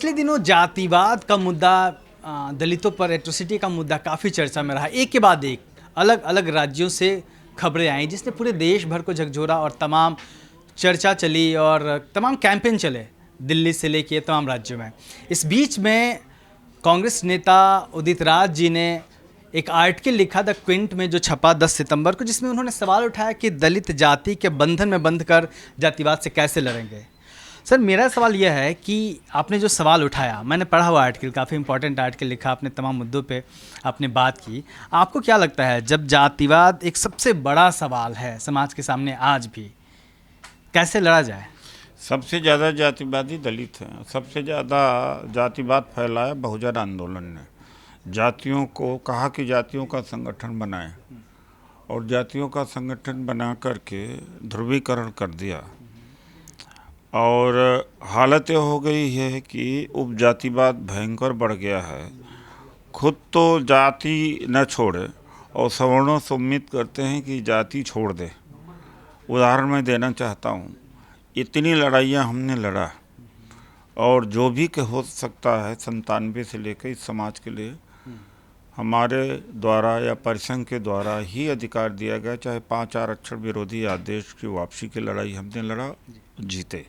पिछले दिनों जातिवाद का मुद्दा, दलितों पर एट्रोसिटी का मुद्दा काफ़ी चर्चा में रहा। एक के बाद एक अलग अलग राज्यों से खबरें आई जिसने पूरे देश भर को झकझोरा और तमाम चर्चा चली और तमाम कैंपेन चले दिल्ली से लेके तमाम राज्यों में। इस बीच में कांग्रेस नेता उदित राज जी ने एक आर्टिकल लिखा द क्विंट में जो छपा 10 सितंबर को, जिसमें उन्होंने सवाल उठाया कि दलित जाति के बंधन में बंधकर जातिवाद से कैसे लड़ेंगे। सर, मेरा सवाल यह है कि आपने जो सवाल उठाया, मैंने पढ़ा हुआ आर्टिकल, काफ़ी इंपॉर्टेंट आर्टिकल लिखा आपने, तमाम मुद्दों पे आपने बात की। आपको क्या लगता है, जब जातिवाद एक सबसे बड़ा सवाल है समाज के सामने आज भी, कैसे लड़ा जाए? सबसे ज़्यादा जातिवादी दलित हैं। सबसे ज़्यादा जातिवाद फैलाया बहुजन आंदोलन ने। जातियों को कहा कि जातियों का संगठन बनाएं और जातियों का संगठन बना करके ध्रुवीकरण कर दिया। और हालत ये हो गई है कि उपजातिवाद भयंकर बढ़ गया है। खुद तो जाति न छोड़े और सवर्णों से उम्मीद करते हैं कि जाति छोड़ दे। उदाहरण मैं देना चाहता हूँ, इतनी लड़ाइयाँ हमने लड़ा और जो भी हो सकता है 97 से लेकर इस समाज के लिए हमारे द्वारा या परिसंघ के द्वारा ही अधिकार दिया गया। चाहे 5 आरक्षण विरोधी आदेश की वापसी की लड़ाई हमने लड़ा, जीते।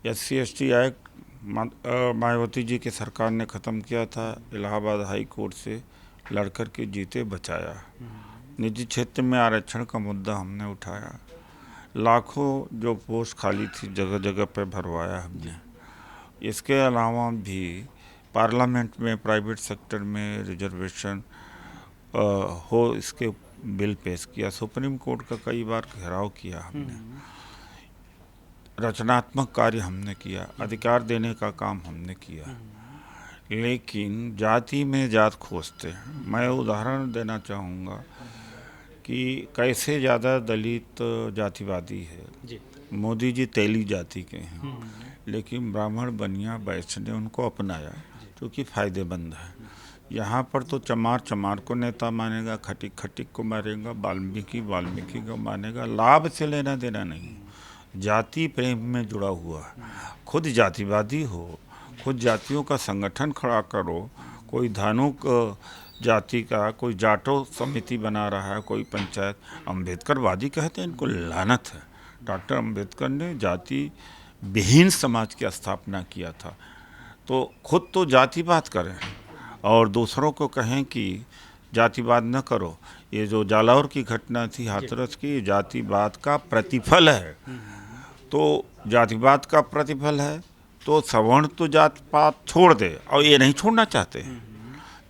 SC/ST एक्ट मायावती जी की सरकार ने ख़त्म किया था, इलाहाबाद हाई कोर्ट से लड़कर के जीते, बचाया। निजी क्षेत्र में आरक्षण का मुद्दा हमने उठाया। लाखों जो पोस्ट खाली थी जगह जगह पे भरवाया हमने। इसके अलावा भी पार्लियामेंट में प्राइवेट सेक्टर में रिजर्वेशन हो, इसके बिल पेश किया। सुप्रीम कोर्ट का कई बार घेराव किया हमने। रचनात्मक कार्य हमने किया, अधिकार देने का काम हमने किया। लेकिन जाति में जात खोजते हैं। मैं उदाहरण देना चाहूँगा कि कैसे ज़्यादा दलित जातिवादी है। मोदी जी तेली जाति के हैं, लेकिन ब्राह्मण, बनिया, वैश्य ने उनको अपनाया क्योंकि फ़ायदेमंद है। यहाँ पर तो चमार चमार को नेता मानेगा, खटिक खटिक को मारेगा, वाल्मीकि वाल्मीकि को मानेगा। लाभ से लेना देना नहीं, जाति प्रेम में जुड़ा हुआ है। खुद जातिवादी हो, खुद जातियों का संगठन खड़ा करो। कोई धानुक जाति का, कोई जाटो समिति बना रहा है, कोई पंचायत। अम्बेडकरवादी कहते हैं, इनको लानत है। डॉक्टर अम्बेडकर ने जाति विहीन समाज की स्थापना किया था। तो खुद तो जातिवाद करें और दूसरों को कहें कि जातिवाद न करो। ये जो जालौर की घटना थी हाथरस की, जातिवाद का प्रतिफल है। तो जातिवाद का प्रतिफल है तो सवर्ण तो जात पात छोड़ दे, और ये नहीं छोड़ना चाहते हैं।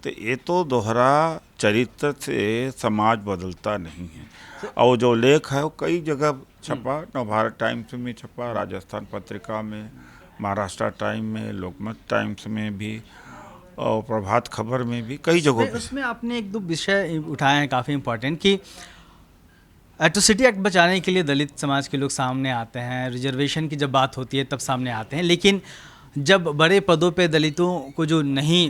तो ये तो दोहरा चरित्र से समाज बदलता नहीं है। और जो लेख है वो कई जगह छपा, नवभारत टाइम्स में छपा, राजस्थान पत्रिका में, महाराष्ट्र टाइम में, लोकमत टाइम्स में भी, और प्रभात खबर में भी, कई जगहों पे। उसमें आपने एक दो विषय उठाए हैं काफ़ी इंपॉर्टेंट कि एट्रोसिटी एक्ट बचाने के लिए दलित समाज के लोग सामने आते हैं, रिजर्वेशन की जब बात होती है तब सामने आते हैं, लेकिन जब बड़े पदों पे दलितों को जो नहीं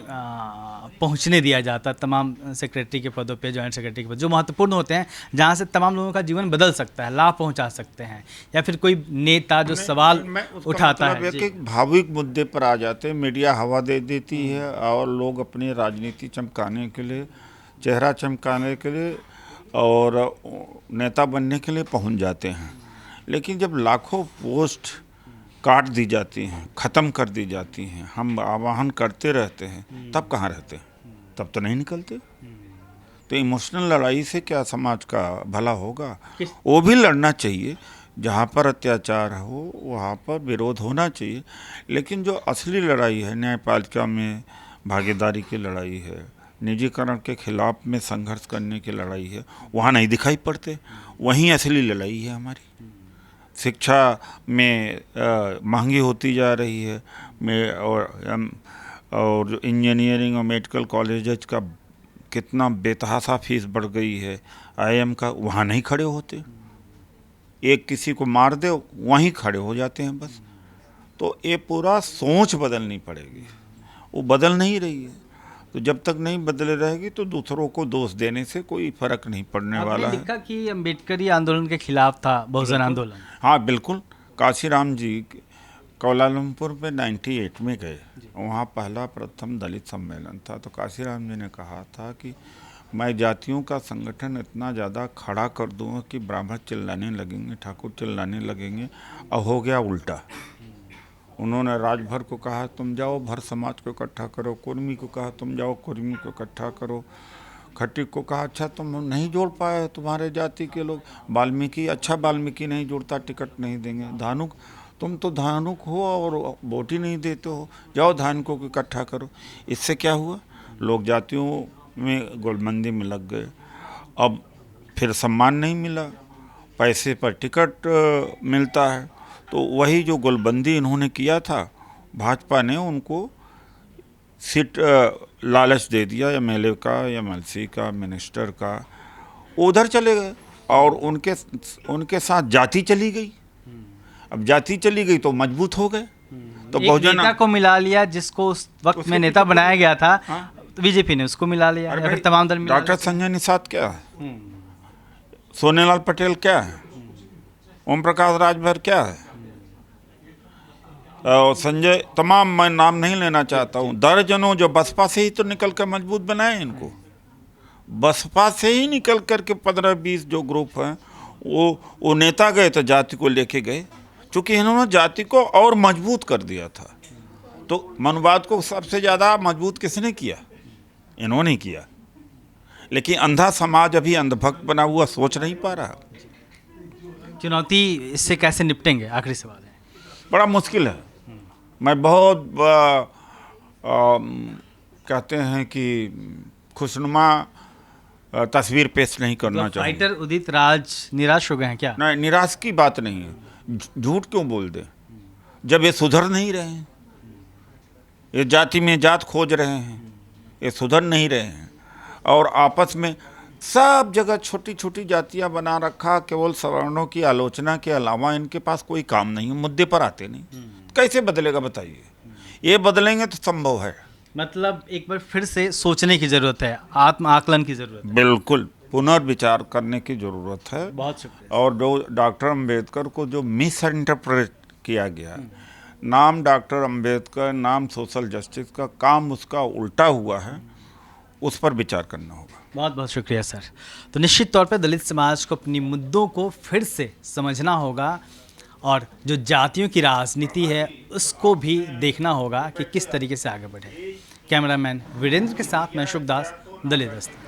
पहुंचने दिया जाता, तमाम सेक्रेटरी के पदों पे, जॉइंट सेक्रेटरी के पद जो महत्वपूर्ण होते हैं, जहां से तमाम लोगों का जीवन बदल सकता है, लाभ पहुंचा सकते हैं, या फिर कोई नेता जो सवाल उठाता है कि भावुक मुद्दे पर आ जाते हैं, मीडिया हवा दे देती है और लोग अपनी राजनीति चमकाने के लिए, चेहरा चमकाने के लिए और नेता बनने के लिए पहुंच जाते हैं। लेकिन जब लाखों पोस्ट काट दी जाती हैं, ख़त्म कर दी जाती हैं, हम आह्वान करते रहते हैं, तब कहाँ रहते हैं? तब तो नहीं निकलते। तो इमोशनल लड़ाई से क्या समाज का भला होगा? वो भी लड़ना चाहिए। जहाँ पर अत्याचार हो वहाँ पर विरोध होना चाहिए। लेकिन जो असली लड़ाई है, न्यायपालिका में भागीदारी की लड़ाई है, निजीकरण के खिलाफ में संघर्ष करने की लड़ाई है, वहाँ नहीं दिखाई पड़ते। वहीं असली लड़ाई है हमारी। शिक्षा में महंगी होती जा रही है, और इंजीनियरिंग और मेडिकल कॉलेजेस का कितना बेतहाशा फीस बढ़ गई है। IIM का, वहाँ नहीं खड़े होते। एक किसी को मार दे वहीं खड़े हो जाते हैं बस। तो ये पूरा सोच बदलनी पड़ेगी, वो बदल नहीं रही है। तो जब तक नहीं बदले रहेगी तो दूसरों को दोष देने से कोई फर्क नहीं पड़ने वाला है। लिखा कि अम्बेडकरी आंदोलन के खिलाफ था बहुजन आंदोलन। हाँ बिल्कुल, काशीराम जी कोलालमपुर में 98 में गए, वहाँ पहला प्रथम दलित सम्मेलन था। तो काशीराम जी ने कहा था कि मैं जातियों का संगठन इतना ज़्यादा खड़ा कर दूँगा कि ब्राह्मण चिल्लाने लगेंगे, ठाकुर चिल्लाने लगेंगे, और हो गया उल्टा। उन्होंने राजभर को कहा तुम जाओ भर समाज को इकट्ठा करो, कुर्मी को कहा तुम जाओ कुर्मी को इकट्ठा करो, खट्टिक को कहा अच्छा तुम नहीं जोड़ पाए तुम्हारे जाति के लोग, वाल्मीकि अच्छा वाल्मीकि नहीं जोड़ता टिकट नहीं देंगे, धानुक तुम तो धानुक हो और वोट ही नहीं देते हो, जाओ धानुकों को इकट्ठा करो। इससे क्या हुआ, लोग जातियों में गोलबंदी में लग गए। अब फिर सम्मान नहीं मिला, पैसे पर टिकट मिलता है। तो वही जो गोलबंदी इन्होंने किया था, भाजपा ने उनको सीट लालच दे दिया, एमएलए का, एमएलसी का, मिनिस्टर का, उधर चले गए और उनके साथ जाति चली गई। अब जाति चली गई तो मजबूत हो गए। तो एक बहुजन नेता को मिला लिया जिसको उस वक्त में नेता बनाया गया था, तो बीजेपी ने उसको मिला लिया, या फिर तमाम दल मिला डॉक्टर संजय निषाद क्या है, सोनेलाल पटेल क्या है, ओम प्रकाश राजभर क्या है, और संजय तमाम, मैं नाम नहीं लेना चाहता हूँ, दर्जनों जो बसपा से ही तो निकल कर मजबूत बनाए इनको। बसपा से ही निकल कर के 15-20 जो ग्रुप हैं वो नेता गए तो जाति को लेके गए, क्योंकि इन्होंने जाति को और मजबूत कर दिया था। तो मनुवाद को सबसे ज़्यादा मजबूत किसने किया, इन्होंने किया। लेकिन अंधा समाज अभी अंधभक्त बना हुआ सोच नहीं पा रहा। चुनौती इससे कैसे निपटेंगे, आखिरी सवाल है। बड़ा मुश्किल है। मैं बहुत कहते हैं कि खुशनुमा तस्वीर पेश नहीं करना चाहूँगा। फाइटर उदित राज निराश हो गए हैं क्या? नहीं, निराश की बात नहीं है। झूठ क्यों बोल दे जब ये सुधर नहीं रहे हैं, ये जाति में जात खोज रहे हैं, ये सुधर नहीं रहे हैं, और आपस में सब जगह छोटी छोटी जातियां बना रखा, केवल सवर्णों की आलोचना के अलावा इनके पास कोई काम नहीं है, मुद्दे पर आते नहीं। कैसे बदलेगा बताइए? ये बदलेंगे तो संभव है। मतलब एक बार फिर से सोचने की जरूरत है, आत्म आकलन की जरूरत है। बिल्कुल पुनर्विचार करने की जरूरत है। बहुत शुक्रिया। और जो डॉक्टर अंबेडकर को जो मिस इंटरप्रेट किया गया, नाम डॉक्टर अंबेडकर, नाम सोशल जस्टिस का, काम उसका उल्टा हुआ है, उस पर विचार करना होगा। बहुत बहुत शुक्रिया सर। तो निश्चित तौर पर दलित समाज को अपनी मुद्दों को फिर से समझना होगा, और जो जातियों की राजनीति है उसको भी देखना होगा कि किस तरीके से आगे बढ़े। कैमरामैन वीरेंद्र के साथ मैं अशोक दास, दलित दस्ता।